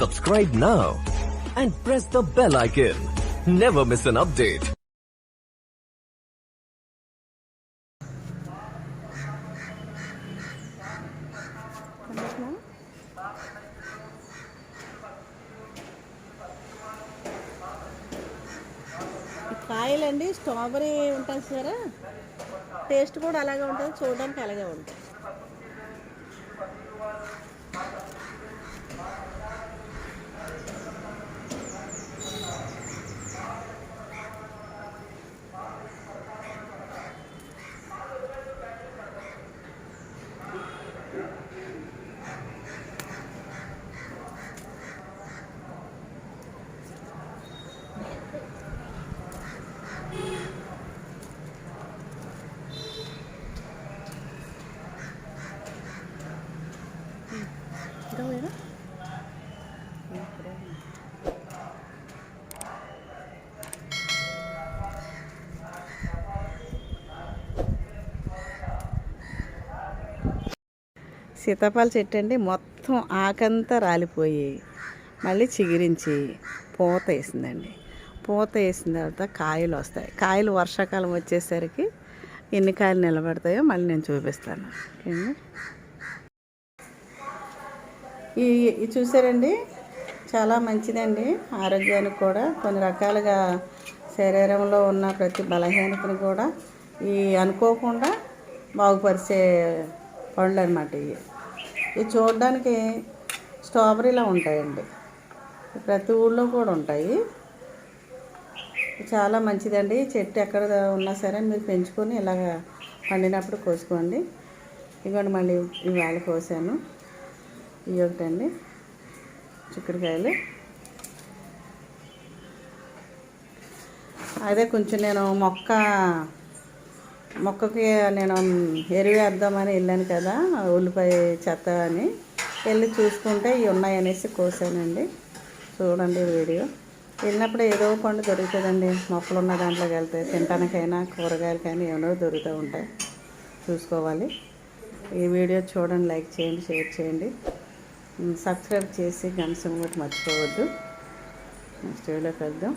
Subscribe now and press the bell icon. Never miss an update. కాయలండి strawberry ఉంటుంది sir, taste కూడా అలాగే ఉంటుంది, చూడడానికి అలాగే ఉంటుంది. సీతాఫల చెట్టు అండి, మొత్తం ఆకంతా రాలిపోయి మళ్ళీ చిగురించి పూత వేసిందండి. పూత వేసిన తర్వాత కాయలు వస్తాయి. కాయలు వర్షాకాలం వచ్చేసరికి ఎన్ని కాయలు నిలబడతాయో మళ్ళీ నేను చూపిస్తాను. ఈ చూసారండి, చాలా మంచిదండి ఆరోగ్యానికి కూడా. కొన్ని రకాలుగా శరీరంలో ఉన్న ప్రతి బలహీనతను కూడా అనుకోకుండా బాగుపరిచే పండ్లు అనమాట. ఇవి చూడడానికి స్ట్రాబెరీలా ఉంటాయండి, ప్రతి ఊళ్ళో కూడా ఉంటాయి. చాలా మంచిదండి. చెట్టు ఎక్కడ ఉన్నా సరే మీరు పెంచుకొని ఇలాగ పండినప్పుడు కోసుకోండి. ఇదిగోండి మళ్ళీ ఇవాళ కోసాను. ఇవి ఒకటండి చిక్కుడుకాయలు. అదే కొంచెం నేను మొక్కకి నేను ఎరువు వేద్దామని వెళ్ళాను కదా, ఉల్లిపాయ చెత్త అని వెళ్ళి చూసుకుంటే ఇవి ఉన్నాయనేసి కోసానండి. చూడండి వీడియో. వెళ్ళినప్పుడు ఏదో పండు దొరుకుతుందండి, మొక్కలు ఉన్న దాంట్లోకి వెళ్తే తినడానికైనా కూరగాయలకైనా ఏమో దొరుకుతూ ఉంటాయి, చూసుకోవాలి. ఈ వీడియో చూడండి, లైక్ చేయండి, షేర్ చేయండి, సబ్స్క్రైబ్ చేసి గంట సింబల్ మర్చిపోవద్దు. నెక్స్ట్ వీడియోకి వెళ్దాం.